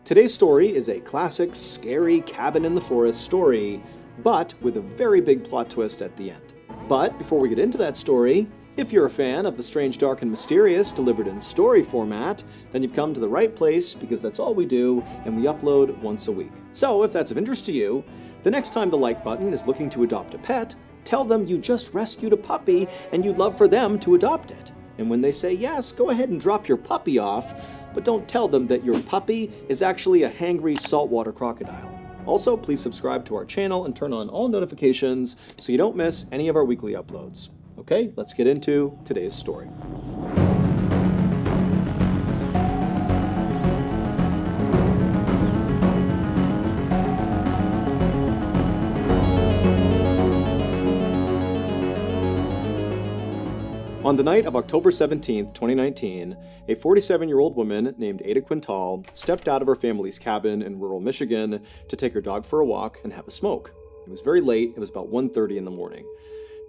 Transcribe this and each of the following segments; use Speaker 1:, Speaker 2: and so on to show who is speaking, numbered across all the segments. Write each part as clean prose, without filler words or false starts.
Speaker 1: Today's story is a classic, scary cabin in the forest story, but with a very big plot twist at the end. But before we get into that story, if you're a fan of the strange, dark, and mysterious delivered in story format, then you've come to the right place because that's all we do and we upload once a week. So if that's of interest to you, the next time the like button is looking to adopt a pet, tell them you just rescued a puppy and you'd love for them to adopt it. And when they say yes, go ahead and drop your puppy off, but don't tell them that your puppy is actually a hangry saltwater crocodile. Also, please subscribe to our channel and turn on all notifications so you don't miss any of our weekly uploads. Okay, let's get into today's story. On the night of October 17, 2019, a 47-year-old woman named Ada Quintal stepped out of her family's cabin in rural Michigan to take her dog for a walk and have a smoke. It was very late, it was about 1:30 in the morning.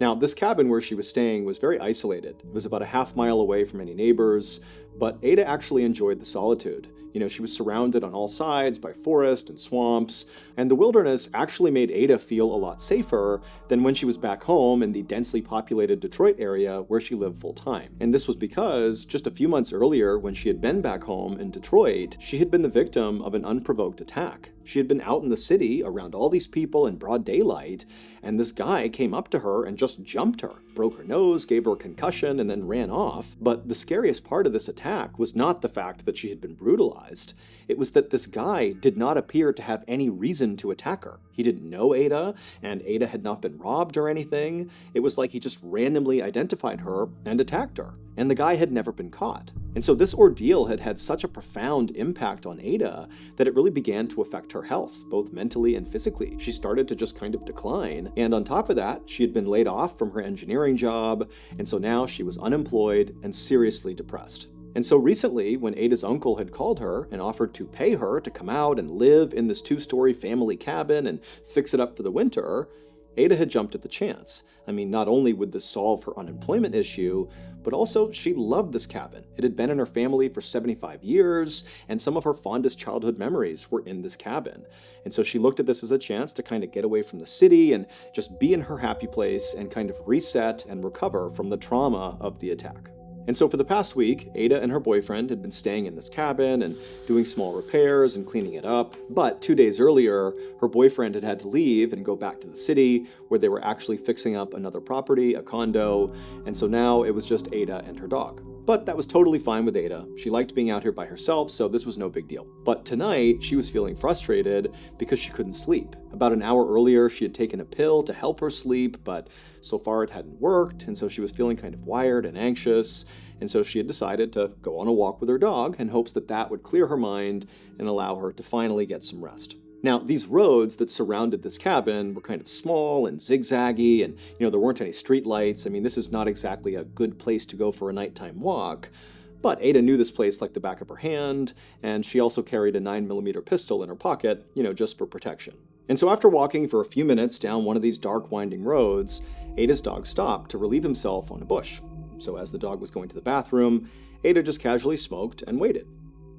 Speaker 1: Now, this cabin where she was staying was very isolated. It was about a half-mile away from any neighbors, but Ada actually enjoyed the solitude. You know, she was surrounded on all sides by forest and swamps, and the wilderness actually made Ada feel a lot safer than when she was back home in the densely populated Detroit area where she lived full-time. And this was because just a few months earlier, when she had been back home in Detroit, she had been the victim of an unprovoked attack. She had been out in the city around all these people in broad daylight, and this guy came up to her and just jumped her, broke her nose, gave her a concussion, and then ran off. But the scariest part of this attack was not the fact that she had been brutalized. It was that this guy did not appear to have any reason to attack her. He didn't know Ada, and Ada had not been robbed or anything. It was like he just randomly identified her and attacked her. And the guy had never been caught. And so this ordeal had had such a profound impact on Ada that it really began to affect her health, both mentally and physically. She started to just kind of decline. And on top of that, she had been laid off from her engineering job, and so now she was unemployed and seriously depressed. And so recently, when Ada's uncle had called her and offered to pay her to come out and live in this two-story family cabin and fix it up for the winter, Ada had jumped at the chance. I mean, not only would this solve her unemployment issue, but also she loved this cabin. It had been in her family for 75 years, and some of her fondest childhood memories were in this cabin. And so she looked at this as a chance to kind of get away from the city and just be in her happy place and kind of reset and recover from the trauma of the attack. And so for the past week, Ada and her boyfriend had been staying in this cabin and doing small repairs and cleaning it up. But 2 days earlier, her boyfriend had had to leave and go back to the city where they were actually fixing up another property, a condo. And so now it was just Ada and her dog. But that was totally fine with Ada. She liked being out here by herself, so this was no big deal. But tonight, she was feeling frustrated because she couldn't sleep. About an hour earlier, she had taken a pill to help her sleep, but so far it hadn't worked, and so she was feeling kind of wired and anxious. And so she had decided to go on a walk with her dog in hopes that that would clear her mind and allow her to finally get some rest. Now, these roads that surrounded this cabin were kind of small and zigzaggy, and there weren't any street lights. I mean, this is not exactly a good place to go for a nighttime walk. But Ada knew this place like the back of her hand, and she also carried a 9mm pistol in her pocket, just for protection. And so after walking for a few minutes down one of these dark, winding roads, Ada's dog stopped to relieve himself on a bush. So as the dog was going to the bathroom, Ada just casually smoked and waited.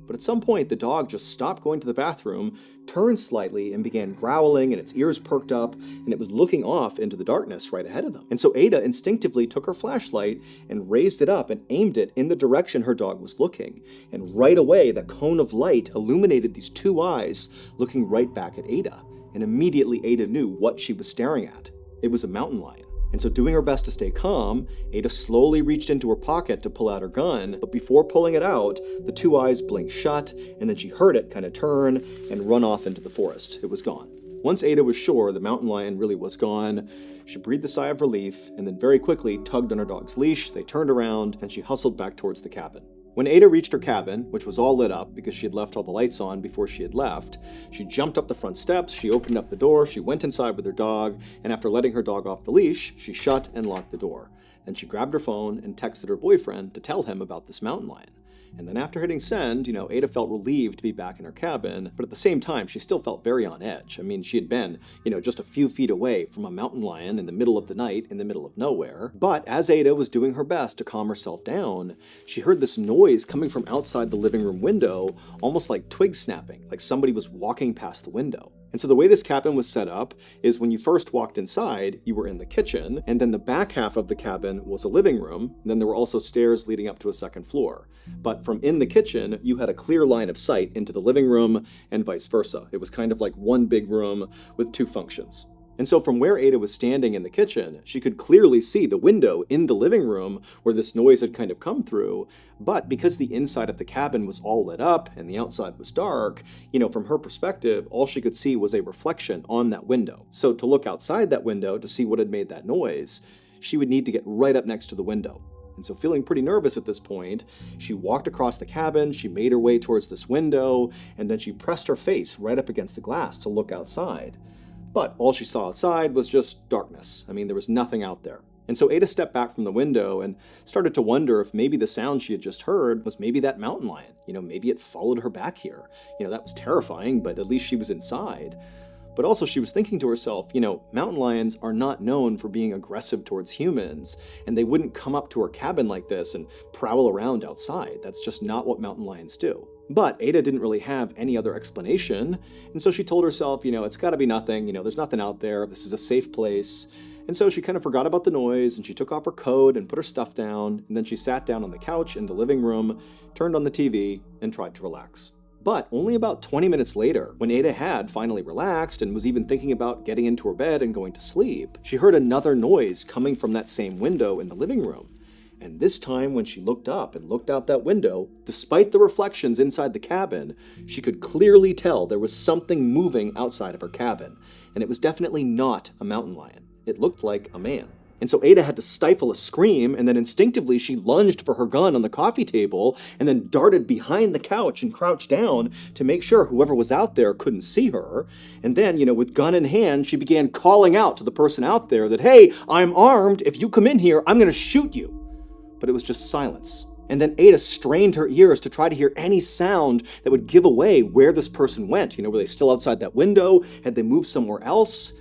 Speaker 1: But at some point, the dog just stopped going to the bathroom, turned slightly, and began growling, and its ears perked up, and it was looking off into the darkness right ahead of them. And so Ada instinctively took her flashlight and raised it up and aimed it in the direction her dog was looking. And right away, the cone of light illuminated these two eyes looking right back at Ada. And immediately Ada knew what she was staring at. It was a mountain lion. And so doing her best to stay calm, Ada slowly reached into her pocket to pull out her gun, but before pulling it out, the two eyes blinked shut, and then she heard it kind of turn and run off into the forest. It was gone. Once Ada was sure the mountain lion really was gone, she breathed a sigh of relief, and then very quickly tugged on her dog's leash. They turned around, and she hustled back towards the cabin. When Ada reached her cabin, which was all lit up because she had left all the lights on before she had left, she jumped up the front steps, she opened up the door, she went inside with her dog, and after letting her dog off the leash, she shut and locked the door. Then she grabbed her phone and texted her boyfriend to tell him about this mountain lion. And then after hitting send, Ada felt relieved to be back in her cabin, but at the same time, she still felt very on edge. I mean, she had been, just a few feet away from a mountain lion in the middle of the night, in the middle of nowhere. But as Ada was doing her best to calm herself down, she heard this noise coming from outside the living room window, almost like twig snapping, like somebody was walking past the window. And so the way this cabin was set up is when you first walked inside, you were in the kitchen, and then the back half of the cabin was a living room, and then there were also stairs leading up to a second floor. But from in the kitchen, you had a clear line of sight into the living room, and vice versa. It was kind of like one big room with two functions. And so from where Ada was standing in the kitchen, she could clearly see the window in the living room where this noise had kind of come through, but because the inside of the cabin was all lit up and the outside was dark, from her perspective, all she could see was a reflection on that window. So to look outside that window to see what had made that noise, she would need to get right up next to the window. And so feeling pretty nervous at this point, she walked across the cabin, she made her way towards this window, and then she pressed her face right up against the glass to look outside. But all she saw outside was just darkness. I mean, there was nothing out there. And so Ada stepped back from the window and started to wonder if maybe the sound she had just heard was maybe that mountain lion. Maybe it followed her back here. That was terrifying, but at least she was inside. But also she was thinking to herself, mountain lions are not known for being aggressive towards humans, and they wouldn't come up to her cabin like this and prowl around outside. That's just not what mountain lions do. But Ada didn't really have any other explanation, and so she told herself, it's gotta be nothing, there's nothing out there, this is a safe place. And so she kind of forgot about the noise, and she took off her coat and put her stuff down, and then she sat down on the couch in the living room, turned on the TV, and tried to relax. But only about 20 minutes later, when Ada had finally relaxed and was even thinking about getting into her bed and going to sleep, she heard another noise coming from that same window in the living room. And this time, when she looked up and looked out that window, despite the reflections inside the cabin, she could clearly tell there was something moving outside of her cabin. And it was definitely not a mountain lion. It looked like a man. And so Ada had to stifle a scream, and then instinctively she lunged for her gun on the coffee table, and then darted behind the couch and crouched down to make sure whoever was out there couldn't see her. And then, with gun in hand, she began calling out to the person out there that, "Hey, I'm armed. If you come in here, I'm going to shoot you." But it was just silence. And then Ada strained her ears to try to hear any sound that would give away where this person went. Were they still outside that window? Had they moved somewhere else?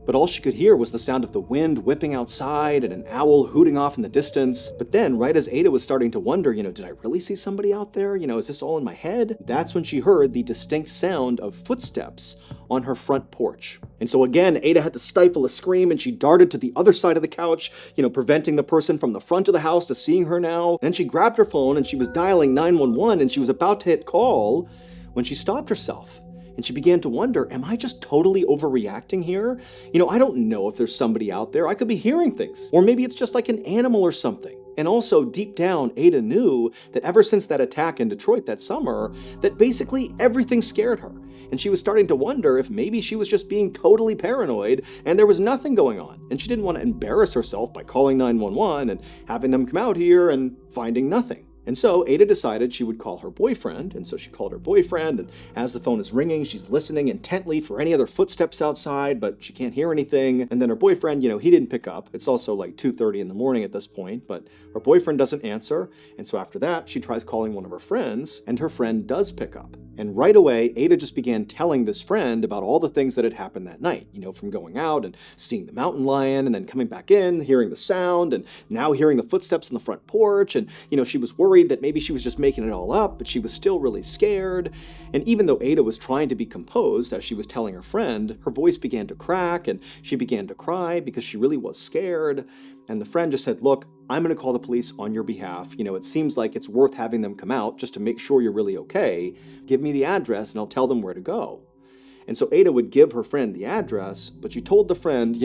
Speaker 1: But all she could hear was the sound of the wind whipping outside and an owl hooting off in the distance. But then, right as Ada was starting to wonder, did I really see somebody out there? Is this all in my head? That's when she heard the distinct sound of footsteps on her front porch. And so again, Ada had to stifle a scream, and she darted to the other side of the couch, preventing the person from the front of the house to seeing her now. Then she grabbed her phone and she was dialing 911, and she was about to hit call when she stopped herself. And she began to wonder, am I just totally overreacting here? I don't know if there's somebody out there. I could be hearing things. Or maybe it's just like an animal or something. And also, deep down, Ada knew that ever since that attack in Detroit that summer, that basically everything scared her. And she was starting to wonder if maybe she was just being totally paranoid and there was nothing going on. And she didn't want to embarrass herself by calling 911 and having them come out here and finding nothing. And so Ada decided she would call her boyfriend, and so she called her boyfriend, and as the phone is ringing, she's listening intently for any other footsteps outside, but she can't hear anything. And then her boyfriend, he didn't pick up. It's also like 2:30 in the morning at this point, but her boyfriend doesn't answer. And so after that, she tries calling one of her friends, and her friend does pick up. And right away, Ada just began telling this friend about all the things that had happened that night, from going out and seeing the mountain lion, and then coming back in, hearing the sound, and now hearing the footsteps on the front porch. And, she was worried that maybe she was just making it all up, but she was still really scared. And even though Ada was trying to be composed as she was telling her friend, her voice began to crack and she began to cry because she really was scared. And the friend just said, "Look, I'm going to call the police on your behalf. It seems like it's worth having them come out just to make sure you're really okay. Give me the address and I'll tell them where to go." And so Ada would give her friend the address, but she told the friend,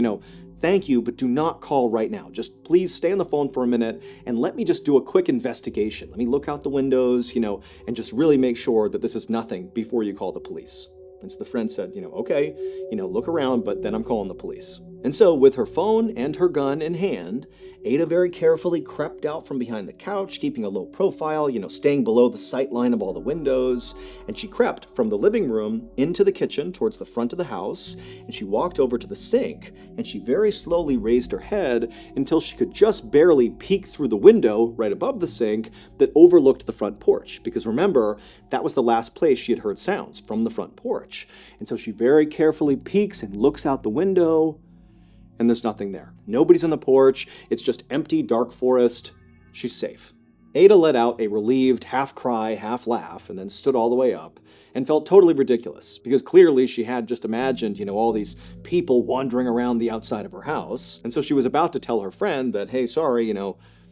Speaker 1: "Thank you, but do not call right now. Just please stay on the phone for a minute and let me just do a quick investigation. Let me look out the windows, and just really make sure that this is nothing before you call the police." And so the friend said, "Okay, look around, but then I'm calling the police." And so, with her phone and her gun in hand, Ada very carefully crept out from behind the couch, keeping a low profile, staying below the sight line of all the windows, and she crept from the living room into the kitchen towards the front of the house, and she walked over to the sink, and she very slowly raised her head until she could just barely peek through the window right above the sink that overlooked the front porch, because remember, that was the last place she had heard sounds, from the front porch. And so she very carefully peeks and looks out the window, and there's nothing there. Nobody's on the porch. It's just empty, dark forest. She's safe. Ada let out a relieved half cry, half laugh, and then stood all the way up and felt totally ridiculous because clearly she had just imagined, all these people wandering around the outside of her house. And so she was about to tell her friend that, hey, sorry,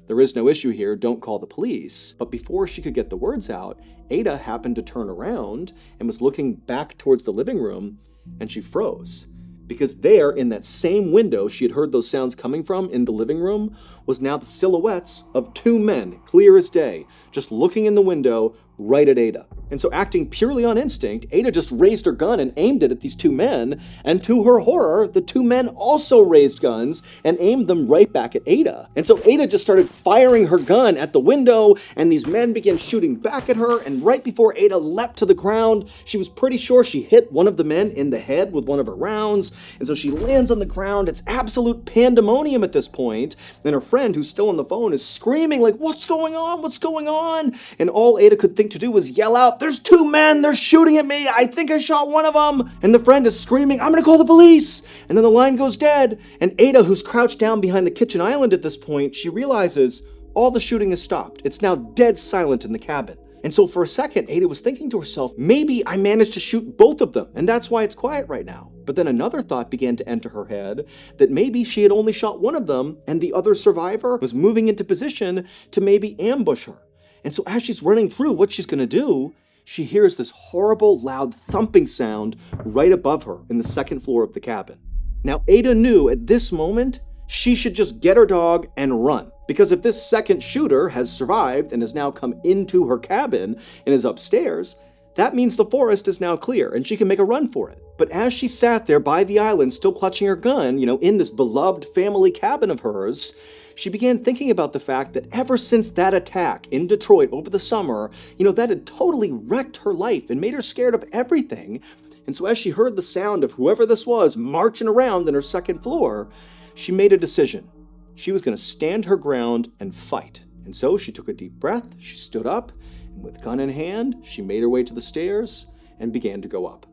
Speaker 1: there is no issue here, don't call the police. But before she could get the words out, Ada happened to turn around and was looking back towards the living room, and she froze. Because there, in that same window she had heard those sounds coming from in the living room, was now the silhouettes of two men, clear as day, just looking in the window right at Ada. And so acting purely on instinct, Ada just raised her gun and aimed it at these two men, and to her horror, the two men also raised guns and aimed them right back at Ada. And so Ada just started firing her gun at the window, and these men began shooting back at her, and right before Ada leapt to the ground, she was pretty sure she hit one of the men in the head with one of her rounds, and so she lands on the ground. It's absolute pandemonium at this point, and her friend, who's still on the phone, is screaming like, what's going on? What's going on? And all Ada could think to do was yell out, there's two men, they're shooting at me, I think I shot one of them. And the friend is screaming, I'm gonna call the police. And then the line goes dead, and Ada, who's crouched down behind the kitchen island at this point, she realizes all the shooting has stopped. It's now dead silent in the cabin. And so for a second, Ada was thinking to herself, maybe I managed to shoot both of them, and that's why it's quiet right now. But then another thought began to enter her head, that maybe she had only shot one of them, and the other survivor was moving into position to maybe ambush her. And so as she's running through what she's gonna do, she hears this horrible, loud thumping sound right above her in the second floor of the cabin. Now, Ada knew at this moment she should just get her dog and run. Because if this second shooter has survived and has now come into her cabin and is upstairs, that means the forest is now clear and she can make a run for it. But as she sat there by the island, still clutching her gun, in this beloved family cabin of hers, she began thinking about the fact that ever since that attack in Detroit over the summer, that had totally wrecked her life and made her scared of everything. And so as she heard the sound of whoever this was marching around in her second floor, she made a decision. She was going to stand her ground and fight. And so she took a deep breath, she stood up, and with gun in hand, she made her way to the stairs and began to go up.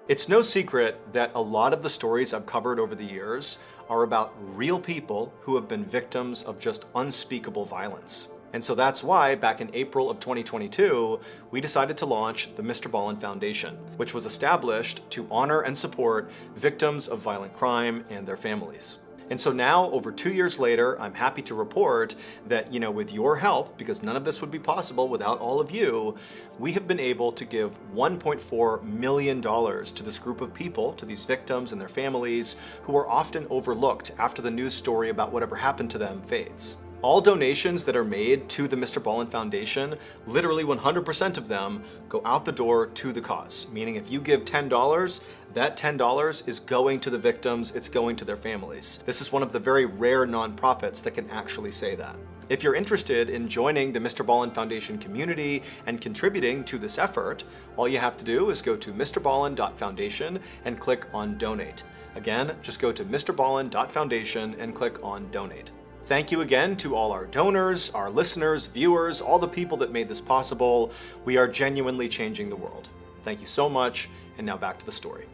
Speaker 1: It's no secret that a lot of the stories I've covered over the years are about real people who have been victims of just unspeakable violence. And so that's why, back in April of 2022, we decided to launch the Mr. Ballin Foundation, which was established to honor and support victims of violent crime and their families. And so now, over 2 years later, I'm happy to report that, with your help, because none of this would be possible without all of you, we have been able to give $1.4 million to this group of people, to these victims and their families, who are often overlooked after the news story about whatever happened to them fades. All donations that are made to the Mr. Ballin Foundation, literally 100% of them, go out the door to the cause. Meaning if you give $10, that $10 is going to the victims, it's going to their families. This is one of the very rare nonprofits that can actually say that. If you're interested in joining the Mr. Ballin Foundation community and contributing to this effort, all you have to do is go to mrballin.foundation and click on Donate. Again, just go to mrballin.foundation and click on Donate. Thank you again to all our donors, our listeners, viewers, all the people that made this possible. We are genuinely changing the world. Thank you so much, and now back to the story.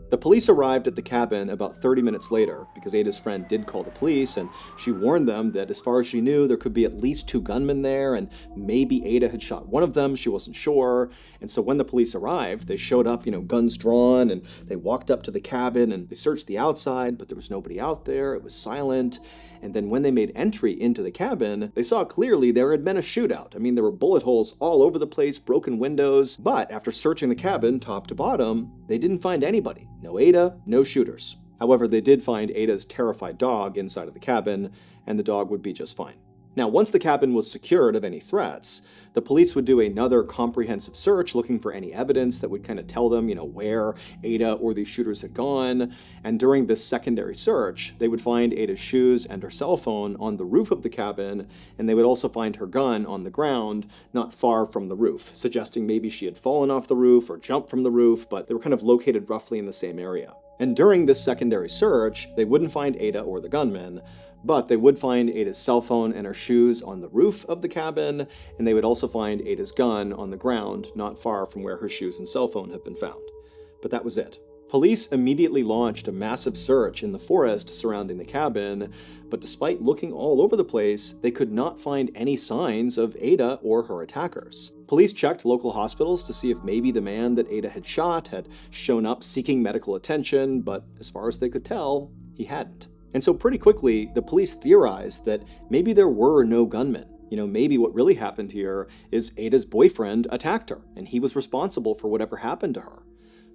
Speaker 1: The police arrived at the cabin about 30 minutes later because Ada's friend did call the police, and she warned them that as far as she knew, there could be at least 2 gunmen there, and maybe Ada had shot one of them, she wasn't sure. And so when the police arrived, they showed up, guns drawn, and they walked up to the cabin and they searched the outside, but there was nobody out there, it was silent. And then when they made entry into the cabin, they saw clearly there had been a shootout. I mean, there were bullet holes all over the place, broken windows, but after searching the cabin top to bottom, they didn't find anybody. No Ada, no shooters. However, they did find Ada's terrified dog inside of the cabin, and the dog would be just fine. Now, once the cabin was secured of any threats, the police would do another comprehensive search looking for any evidence that would kind of tell them, where Ada or these shooters had gone. And during this secondary search, they would find Ada's shoes and her cell phone on the roof of the cabin, and they would also find her gun on the ground not far from the roof, suggesting maybe she had fallen off the roof or jumped from the roof, but they were kind of located roughly in the same area. And during this secondary search, they wouldn't find Ada or the gunmen, but they would find Ada's cell phone and her shoes on the roof of the cabin, and they would also find Ada's gun on the ground not far from where her shoes and cell phone had been found. But that was it. Police immediately launched a massive search in the forest surrounding the cabin, but despite looking all over the place, they could not find any signs of Ada or her attackers. Police checked local hospitals to see if maybe the man that Ada had shot had shown up seeking medical attention, but as far as they could tell, he hadn't. And so pretty quickly, the police theorized that maybe there were no gunmen. Maybe what really happened here is Ada's boyfriend attacked her, and he was responsible for whatever happened to her.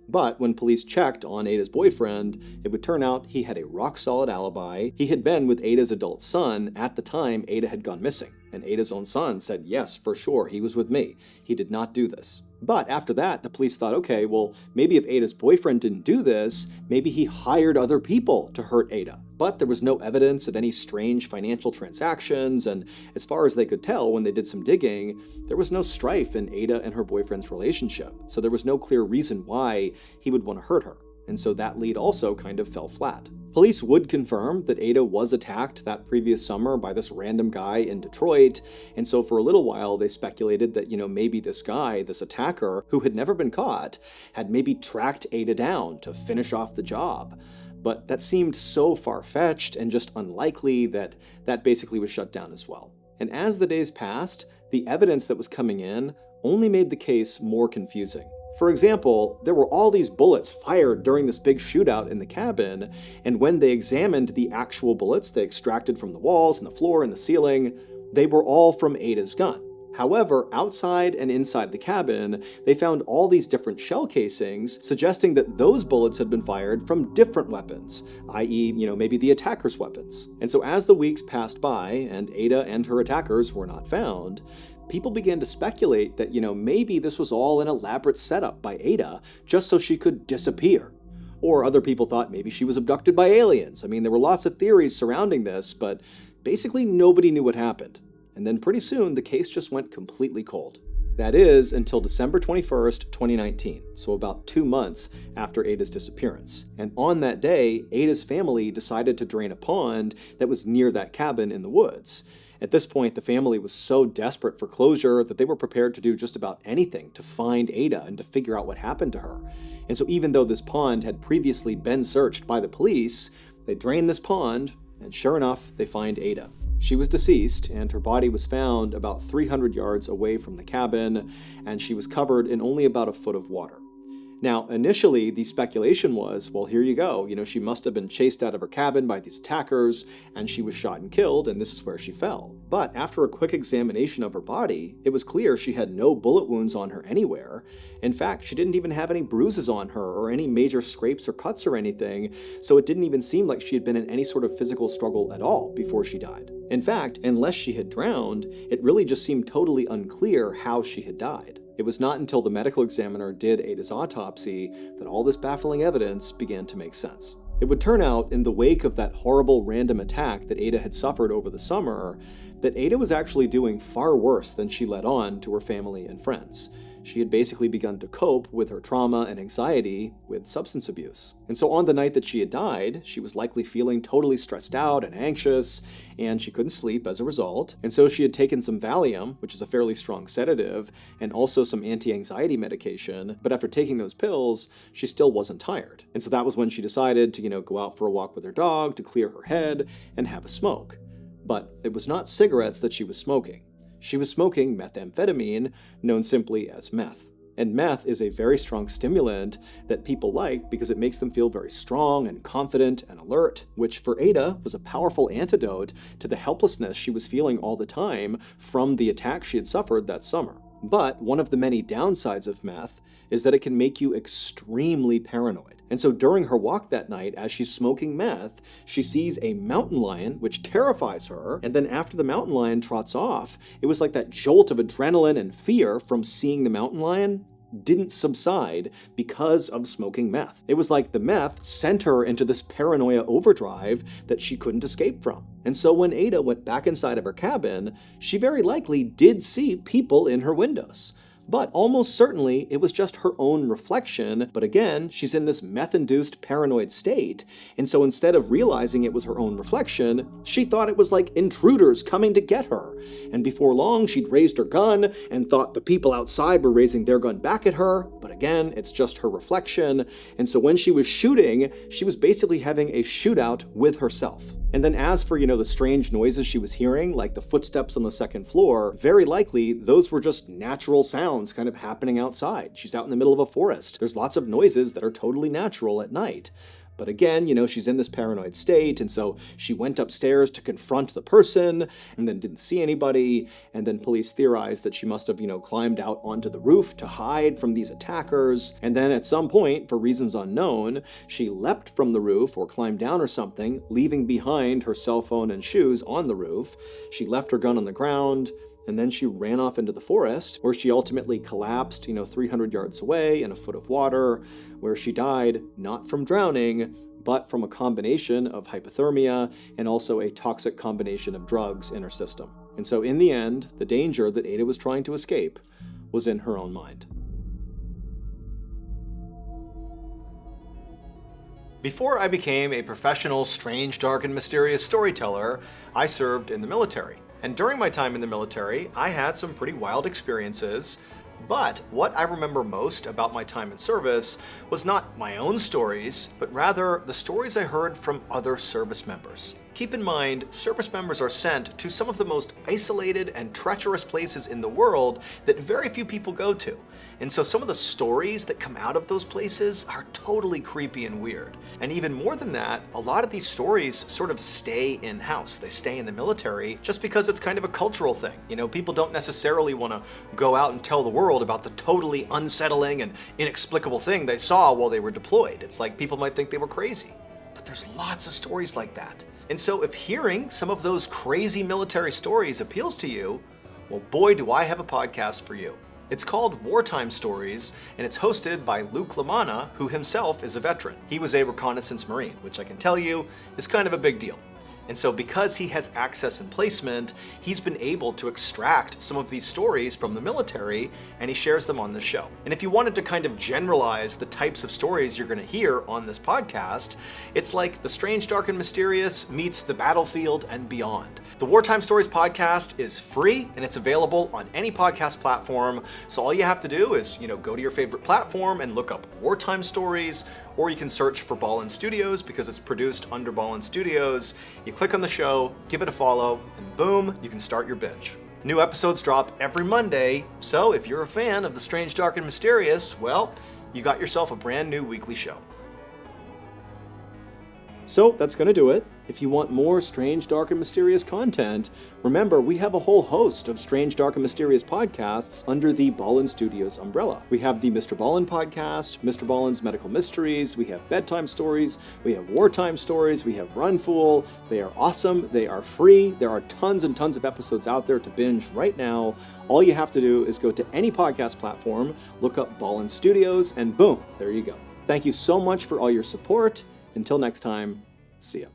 Speaker 1: But when police checked on Ada's boyfriend, it would turn out he had a rock-solid alibi. He had been with Ada's adult son at the time Ada had gone missing, and Ada's own son said, yes, for sure, he was with me. He did not do this. But after that, the police thought, okay, well, maybe if Ada's boyfriend didn't do this, maybe he hired other people to hurt Ada. But there was no evidence of any strange financial transactions, and as far as they could tell when they did some digging, there was no strife in Ada and her boyfriend's relationship. So there was no clear reason why he would want to hurt her. And so that lead also kind of fell flat. Police would confirm that Ada was attacked that previous summer by this random guy in Detroit, and so for a little while they speculated that, maybe this guy, this attacker, who had never been caught, had maybe tracked Ada down to finish off the job. But that seemed so far-fetched and just unlikely that basically was shut down as well. And as the days passed, the evidence that was coming in only made the case more confusing. For example, there were all these bullets fired during this big shootout in the cabin, and when they examined the actual bullets they extracted from the walls and the floor and the ceiling, they were all from Ada's gun. However, outside and inside the cabin, they found all these different shell casings, suggesting that those bullets had been fired from different weapons, i.e., maybe the attacker's weapons. And so as the weeks passed by and Ada and her attackers were not found, people began to speculate that, maybe this was all an elaborate setup by Ada just so she could disappear. Or other people thought maybe she was abducted by aliens. There were lots of theories surrounding this, but basically nobody knew what happened. And then pretty soon, the case just went completely cold. That is, until December 21st, 2019, so about 2 months after Ada's disappearance. And on that day, Ada's family decided to drain a pond that was near that cabin in the woods. At this point, the family was so desperate for closure that they were prepared to do just about anything to find Ada and to figure out what happened to her. And so even though this pond had previously been searched by the police, they drained this pond, and sure enough, they find Ada. She was deceased, and her body was found about 300 yards away from the cabin, and she was covered in only about a foot of water. Now, initially, the speculation was, well, here you go. She must have been chased out of her cabin by these attackers, and she was shot and killed, and this is where she fell. But after a quick examination of her body, it was clear she had no bullet wounds on her anywhere. In fact, she didn't even have any bruises on her or any major scrapes or cuts or anything, so it didn't even seem like she had been in any sort of physical struggle at all before she died. In fact, unless she had drowned, it really just seemed totally unclear how she had died. It was not until the medical examiner did Ada's autopsy that all this baffling evidence began to make sense. It would turn out, in the wake of that horrible random attack that Ada had suffered over the summer, that Ada was actually doing far worse than she let on to her family and friends. She had basically begun to cope with her trauma and anxiety with substance abuse. And so on the night that she had died, she was likely feeling totally stressed out and anxious, and she couldn't sleep as a result. And so she had taken some Valium, which is a fairly strong sedative, and also some anti-anxiety medication. But after taking those pills, she still wasn't tired. And so that was when she decided to, go out for a walk with her dog, to clear her head, and have a smoke. But it was not cigarettes that she was smoking. She was smoking methamphetamine, known simply as meth. And meth is a very strong stimulant that people like because it makes them feel very strong and confident and alert, which for Ada was a powerful antidote to the helplessness she was feeling all the time from the attack she had suffered that summer. But one of the many downsides of meth is that it can make you extremely paranoid. And so during her walk that night, as she's smoking meth, she sees a mountain lion, which terrifies her. And then after the mountain lion trots off, it was like that jolt of adrenaline and fear from seeing the mountain lion didn't subside because of smoking meth. It was like the meth sent her into this paranoia overdrive that she couldn't escape from. And so when Ada went back inside of her cabin, she very likely did see people in her windows. But almost certainly it was just her own reflection. But again, she's in this meth-induced paranoid state. And so instead of realizing it was her own reflection, she thought it was like intruders coming to get her. And before long, she'd raised her gun and thought the people outside were raising their gun back at her. But again, it's just her reflection. And so when she was shooting, she was basically having a shootout with herself. And then as for, the strange noises she was hearing, like the footsteps on the second floor, very likely those were just natural sounds kind of happening outside. She's out in the middle of a forest. There's lots of noises that are totally natural at night. But again, she's in this paranoid state, and so she went upstairs to confront the person, and then didn't see anybody, and then police theorized that she must have, climbed out onto the roof to hide from these attackers, and then at some point, for reasons unknown, she leapt from the roof or climbed down or something, leaving behind her cell phone and shoes on the roof. She left her gun on the ground, and then she ran off into the forest, where she ultimately collapsed, 300 yards away in a foot of water, where she died not from drowning, but from a combination of hypothermia and also a toxic combination of drugs in her system. And so in the end, the danger that Ada was trying to escape was in her own mind. Before I became a professional, strange, dark, and mysterious storyteller, I served in the military. And during my time in the military, I had some pretty wild experiences, but what I remember most about my time in service was not my own stories, but rather the stories I heard from other service members. Keep in mind, service members are sent to some of the most isolated and treacherous places in the world that very few people go to. And so some of the stories that come out of those places are totally creepy and weird. And even more than that, a lot of these stories sort of stay in-house. They stay in the military just because it's kind of a cultural thing. People don't necessarily want to go out and tell the world about the totally unsettling and inexplicable thing they saw while they were deployed. It's like people might think they were crazy. But there's lots of stories like that. And so if hearing some of those crazy military stories appeals to you, well, boy, do I have a podcast for you. It's called Wartime Stories, and it's hosted by Luke LaManna, who himself is a veteran. He was a reconnaissance Marine, which I can tell you is kind of a big deal. And so because he has access and placement, he's been able to extract some of these stories from the military, and he shares them on the show. And if you wanted to kind of generalize the types of stories you're going to hear on this podcast, it's like the strange, dark, and mysterious meets the battlefield and beyond. The Wartime Stories podcast is free, and it's available on any podcast platform. So all you have to do is, go to your favorite platform and look up Wartime Stories, or you can search for Ballin Studios because it's produced under Ballin Studios. You click on the show, give it a follow, and boom, you can start your binge. New episodes drop every Monday, so if you're a fan of the strange, dark, and mysterious, well, you got yourself a brand new weekly show. So that's going to do it. If you want more strange, dark, and mysterious content, remember we have a whole host of strange, dark, and mysterious podcasts under the Ballin Studios umbrella. We have the Mr. Ballin podcast, Mr. Ballin's Medical Mysteries, we have Bedtime Stories, we have Wartime Stories, we have Run Fool. They are awesome, they are free, there are tons and tons of episodes out there to binge right now. All you have to do is go to any podcast platform, look up Ballin Studios, and boom, there you go. Thank you so much for all your support. Until next time, see ya.